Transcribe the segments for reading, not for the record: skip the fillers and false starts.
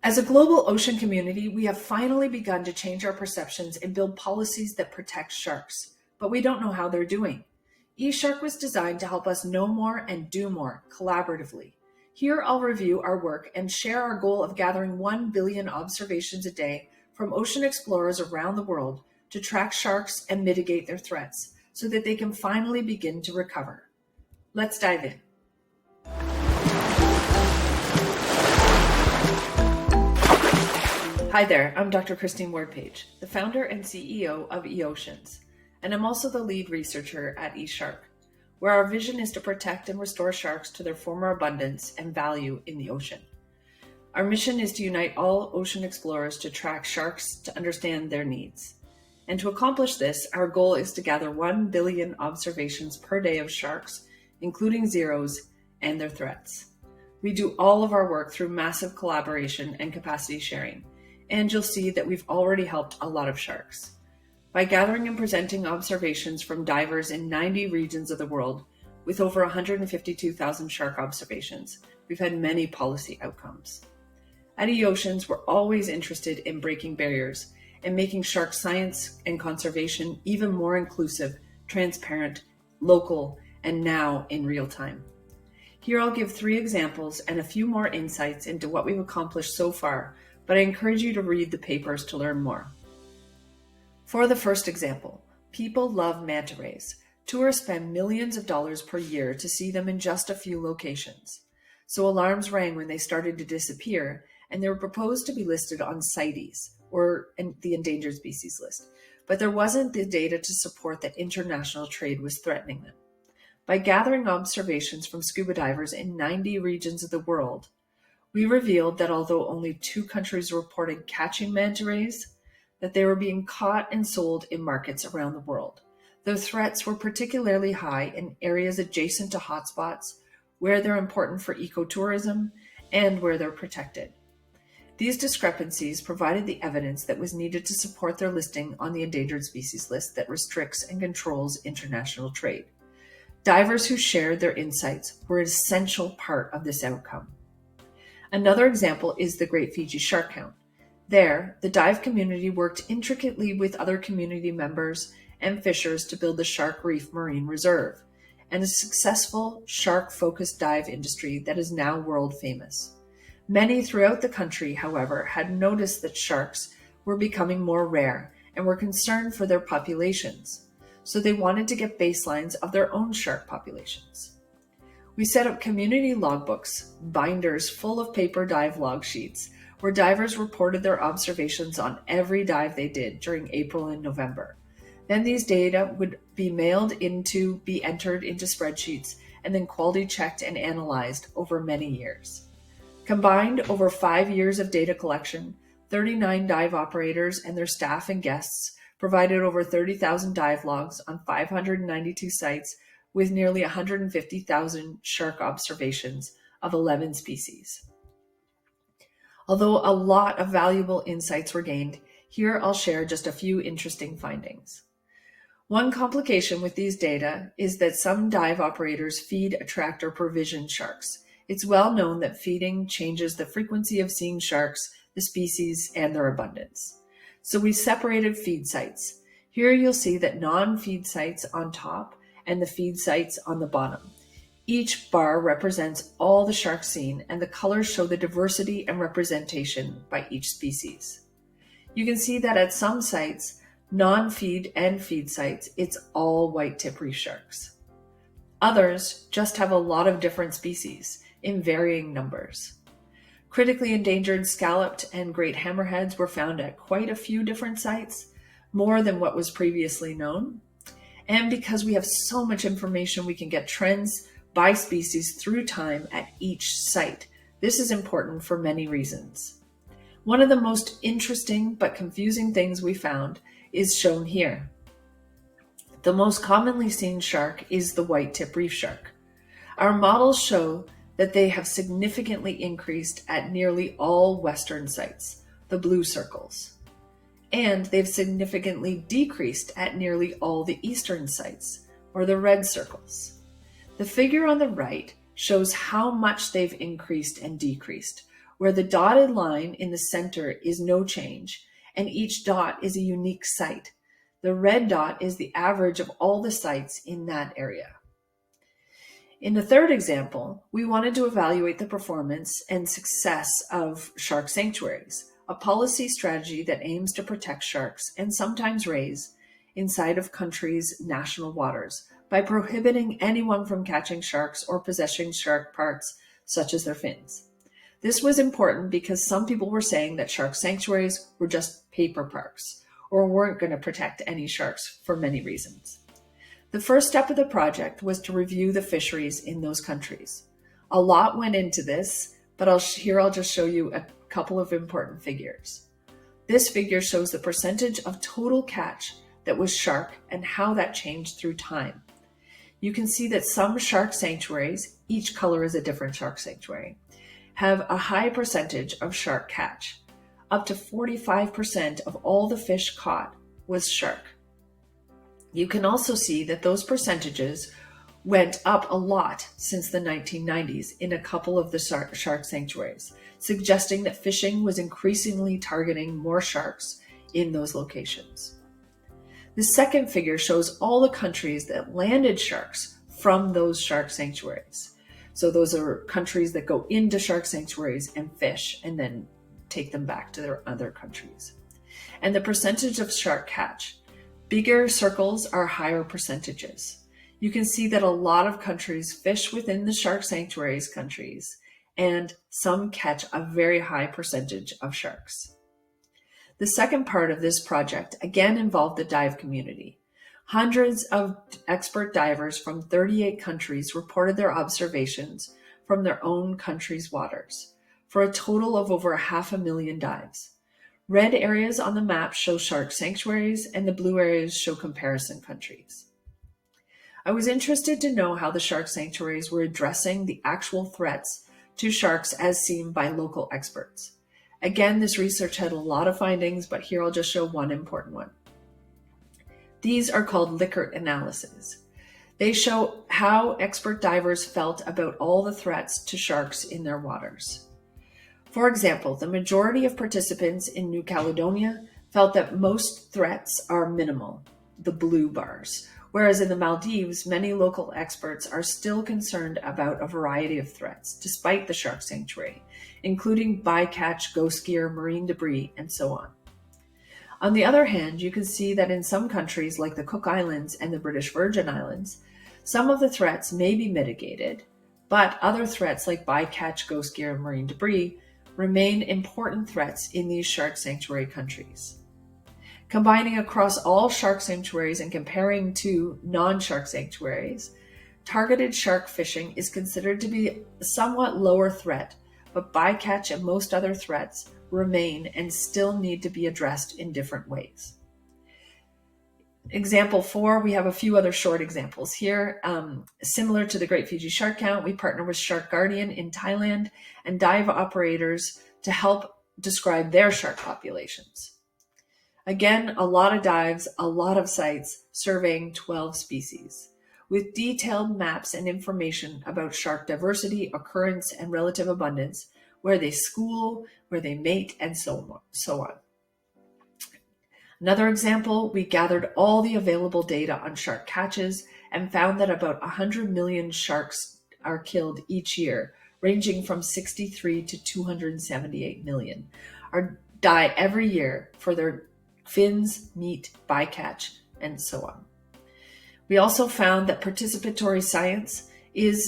As a global ocean community, we have finally begun to change our perceptions and build policies that protect sharks, but we don't know how they're doing. eShark was designed to help us know more and do more collaboratively. Here I'll review our work and share our goal of gathering 1 billion observations a day from ocean explorers around the world to track sharks and mitigate their threats so that they can finally begin to recover. Let's dive in. Hi there, I'm Dr. Christine Ward-Page, the founder and CEO of eOceans, and I'm also the lead researcher at eShark, where our vision is to protect and restore sharks to their former abundance and value in the ocean. Our mission is to unite all ocean explorers to track sharks to understand their needs. And to accomplish this, our goal is to gather 1 billion observations per day of sharks, including zeros and their threats. We do all of our work through massive collaboration and capacity sharing, and you'll see that we've already helped a lot of sharks. By gathering and presenting observations from divers in 90 regions of the world, with over 152,000 shark observations, we've had many policy outcomes. At eOceans, we're always interested in breaking barriers and making shark science and conservation even more inclusive, transparent, local, and now in real time. Here I'll give 3 examples and a few more insights into what we've accomplished so far, but I encourage you to read the papers to learn more. For the first example, people love manta rays. Tourists spend millions of dollars per year to see them in just a few locations. So alarms rang when they started to disappear, and they were proposed to be listed on CITES, or the endangered species list. But there wasn't the data to support that international trade was threatening them. By gathering observations from scuba divers in 90 regions of the world, we revealed that although only 2 countries reported catching manta rays, that they were being caught and sold in markets around the world. The threats were particularly high in areas adjacent to hotspots, where they're important for ecotourism and where they're protected. These discrepancies provided the evidence that was needed to support their listing on the endangered species list that restricts and controls international trade. Divers who shared their insights were an essential part of this outcome. Another example is the Great Fiji Shark Count. There, the dive community worked intricately with other community members and fishers to build the Shark Reef Marine Reserve, and a successful shark-focused dive industry that is now world famous. Many throughout the country, however, had noticed that sharks were becoming more rare and were concerned for their populations, so they wanted to get baselines of their own shark populations. We set up community logbooks, binders full of paper dive log sheets, where divers reported their observations on every dive they did during April and November. Then these data would be be entered into spreadsheets, and then quality checked and analyzed over many years. Combined over 5 years of data collection, 39 dive operators and their staff and guests provided over 30,000 dive logs on 592 sites with nearly 150,000 shark observations of 11 species. Although a lot of valuable insights were gained, here I'll share just a few interesting findings. One complication with these data is that some dive operators feed, attract, or provision sharks. It's well known that feeding changes the frequency of seeing sharks, the species, and their abundance. So we separated feed sites. Here you'll see that non-feed sites on top and the feed sites on the bottom. Each bar represents all the sharks seen, and the colors show the diversity and representation by each species. You can see that at some sites, non-feed and feed sites, it's all white tip reef sharks. Others just have a lot of different species in varying numbers. Critically endangered scalloped and great hammerheads were found at quite a few different sites, more than what was previously known. And because we have so much information, we can get trends by species through time at each site. This is important for many reasons. One of the most interesting but confusing things we found is shown here. The most commonly seen shark is the white tip reef shark. Our models show that they have significantly increased at nearly all Western sites, the blue circles. And they've significantly decreased at nearly all the eastern sites, or the red circles. The figure on the right shows how much they've increased and decreased, where the dotted line in the center is no change, and each dot is a unique site. The red dot is the average of all the sites in that area. In the third example, we wanted to evaluate the performance and success of shark sanctuaries, a policy strategy that aims to protect sharks and sometimes rays inside of countries' national waters by prohibiting anyone from catching sharks or possessing shark parts such as their fins. This was important because some people were saying that shark sanctuaries were just paper parks or weren't going to protect any sharks for many reasons. The first step of the project was to review the fisheries in those countries. A lot went into this, but I'll just show you a couple of important figures. This figure shows the percentage of total catch that was shark and how that changed through time. You can see that some shark sanctuaries, each color is a different shark sanctuary, have a high percentage of shark catch. Up to 45% of all the fish caught was shark. You can also see that those percentages went up a lot since the 1990s in a couple of the shark sanctuaries, suggesting that fishing was increasingly targeting more sharks in those locations. The second figure shows all the countries that landed sharks from those shark sanctuaries. So those are countries that go into shark sanctuaries and fish and then take them back to their other countries. And the percentage of shark catch. Bigger circles are higher percentages. You can see that a lot of countries fish within the shark sanctuaries countries, and some catch a very high percentage of sharks. The second part of this project again involved the dive community. Hundreds of expert divers from 38 countries reported their observations from their own country's waters, for a total of over 500,000 dives. Red areas on the map show shark sanctuaries, and the blue areas show comparison countries. I was interested to know how the shark sanctuaries were addressing the actual threats to sharks as seen by local experts. Again, this research had a lot of findings, but here I'll just show one important one. These are called Likert analyses. They show how expert divers felt about all the threats to sharks in their waters. For example, the majority of participants in New Caledonia felt that most threats are minimal, the blue bars, whereas in the Maldives, many local experts are still concerned about a variety of threats, despite the shark sanctuary, including bycatch, ghost gear, marine debris, and so on. On the other hand, you can see that in some countries like the Cook Islands and the British Virgin Islands, some of the threats may be mitigated, but other threats like bycatch, ghost gear, and marine debris remain important threats in these shark sanctuary countries. Combining across all shark sanctuaries and comparing to non-shark sanctuaries, targeted shark fishing is considered to be a somewhat lower threat, but bycatch and most other threats remain and still need to be addressed in different ways. Example 4, we have a few other short examples here. Similar to the Great Fiji Shark Count, we partner with Shark Guardian in Thailand and dive operators to help describe their shark populations. Again, a lot of dives, a lot of sites surveying 12 species, with detailed maps and information about shark diversity, occurrence, and relative abundance, where they school, where they mate, and so on. Another example, we gathered all the available data on shark catches and found that about 100 million sharks are killed each year, ranging from 63 to 278 million, or die every year for their fins, meat, bycatch, and so on. We also found that participatory science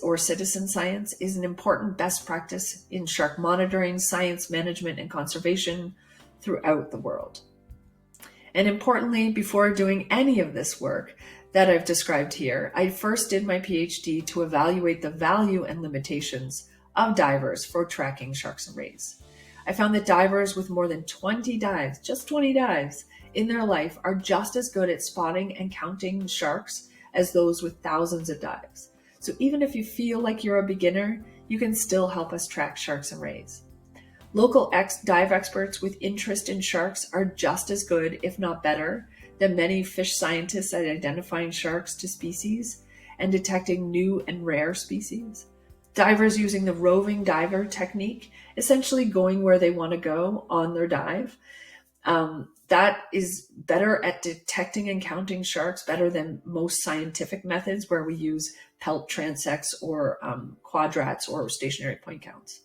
or citizen science is an important best practice in shark monitoring, science management, and conservation throughout the world. And importantly, before doing any of this work that I've described here, I first did my PhD to evaluate the value and limitations of divers for tracking sharks and rays. I found that divers with more than 20 dives, just 20 dives, in their life are just as good at spotting and counting sharks as those with thousands of dives. So even if you feel like you're a beginner, you can still help us track sharks and rays. Local dive experts with interest in sharks are just as good, if not better, than many fish scientists at identifying sharks to species and detecting new and rare species. Divers using the roving diver technique, essentially going where they want to go on their dive. That is better at detecting and counting sharks, better than most scientific methods where we use pelt transects or quadrats or stationary point counts.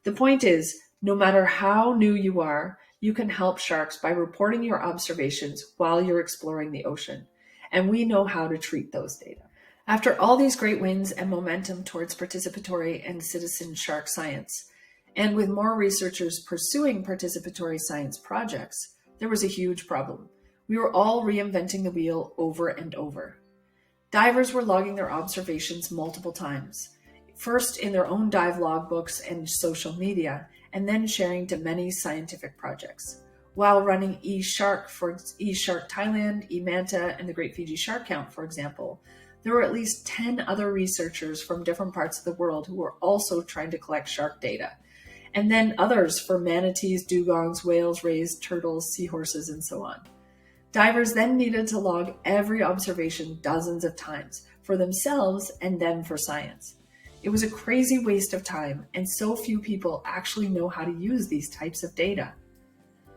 The point is, no matter how new you are, you can help sharks by reporting your observations while you're exploring the ocean. And we know how to treat those data. After all these great wins and momentum towards participatory and citizen shark science, and with more researchers pursuing participatory science projects, there was a huge problem. We were all reinventing the wheel over and over. Divers were logging their observations multiple times, first in their own dive logbooks and social media, and then sharing to many scientific projects. While running eShark for eShark Thailand, eManta, and the Great Fiji Shark Count, for example, there were at least 10 other researchers from different parts of the world who were also trying to collect shark data. And then others for manatees, dugongs, whales, rays, turtles, seahorses, and so on. Divers then needed to log every observation dozens of times for themselves and then for science. It was a crazy waste of time, and so few people actually know how to use these types of data.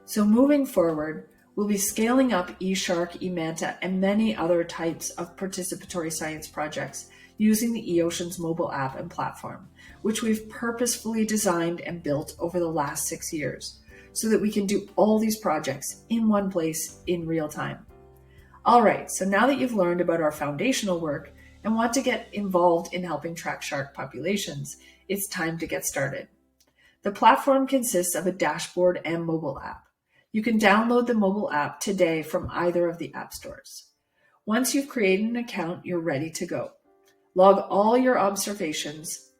So moving forward, we'll be scaling up eShark, eManta, and many other types of participatory science projects using the eOceans mobile app and platform, which we've purposefully designed and built over the last 6 years, so that we can do all these projects in one place in real time. All right, so now that you've learned about our foundational work and want to get involved in helping track shark populations, it's time to get started. The platform consists of a dashboard and mobile app. You can download the mobile app today from either of the app stores. Once you've created an account, you're ready to go. Log all your observations.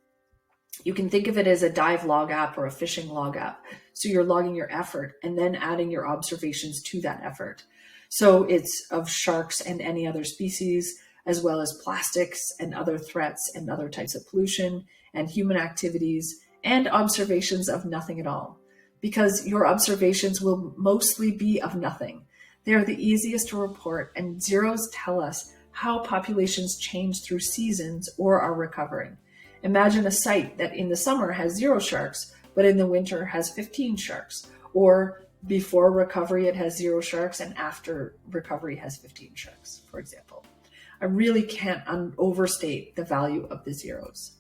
You can think of it as a dive log app or a fishing log app. So you're logging your effort and then adding your observations to that effort. So it's of sharks and any other species, as well as plastics and other threats and other types of pollution and human activities and observations of nothing at all. Because your observations will mostly be of nothing. They are the easiest to report, and zeros tell us how populations change through seasons or are recovering. Imagine a site that in the summer has 0 sharks, but in the winter has 15 sharks, or before recovery it has 0 sharks and after recovery has 15 sharks, for example. I really can't overstate the value of the zeros.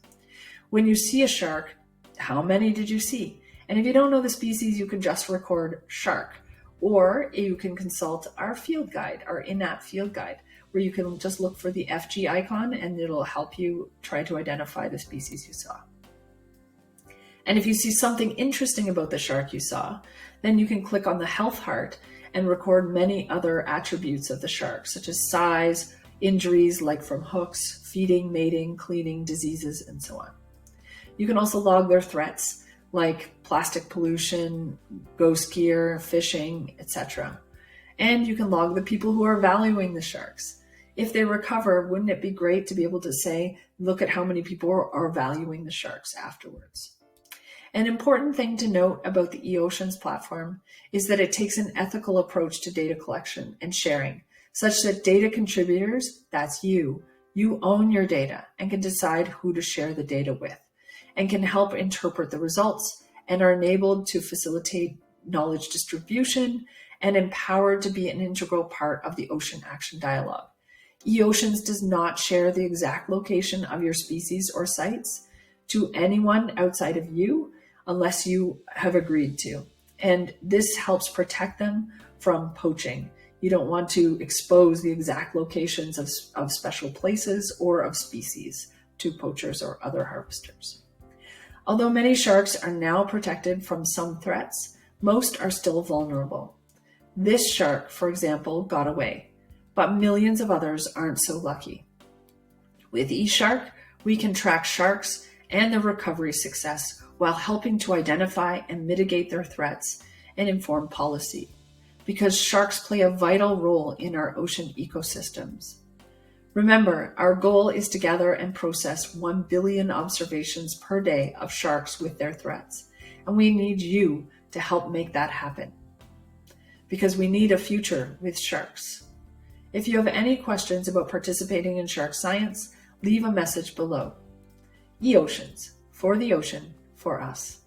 When you see a shark, how many did you see? And if you don't know the species, you can just record shark, or you can consult our field guide, our in-app field guide, where you can just look for the FG icon and it'll help you try to identify the species you saw. And if you see something interesting about the shark you saw, then you can click on the health heart and record many other attributes of the shark, such as size, injuries like from hooks, feeding, mating, cleaning, diseases, and so on. You can also log their threats like plastic pollution, ghost gear, fishing, etc. And you can log the people who are valuing the sharks. If they recover, wouldn't it be great to be able to say, look at how many people are valuing the sharks afterwards? An important thing to note about the eOceans platform is that it takes an ethical approach to data collection and sharing, such that data contributors, that's you own your data and can decide who to share the data with, and can help interpret the results and are enabled to facilitate knowledge distribution and empowered to be an integral part of the ocean action dialogue. eOceans does not share the exact location of your species or sites to anyone outside of you unless you have agreed to. And this helps protect them from poaching. You don't want to expose the exact locations of special places or of species to poachers or other harvesters. Although many sharks are now protected from some threats, most are still vulnerable. This shark, for example, got away, but millions of others aren't so lucky. With eShark, we can track sharks and their recovery success while helping to identify and mitigate their threats and inform policy, because sharks play a vital role in our ocean ecosystems. Remember, our goal is to gather and process 1 billion observations per day of sharks with their threats, and we need you to help make that happen, because we need a future with sharks. If you have any questions about participating in shark science, leave a message below. eOceans, for the ocean, for us.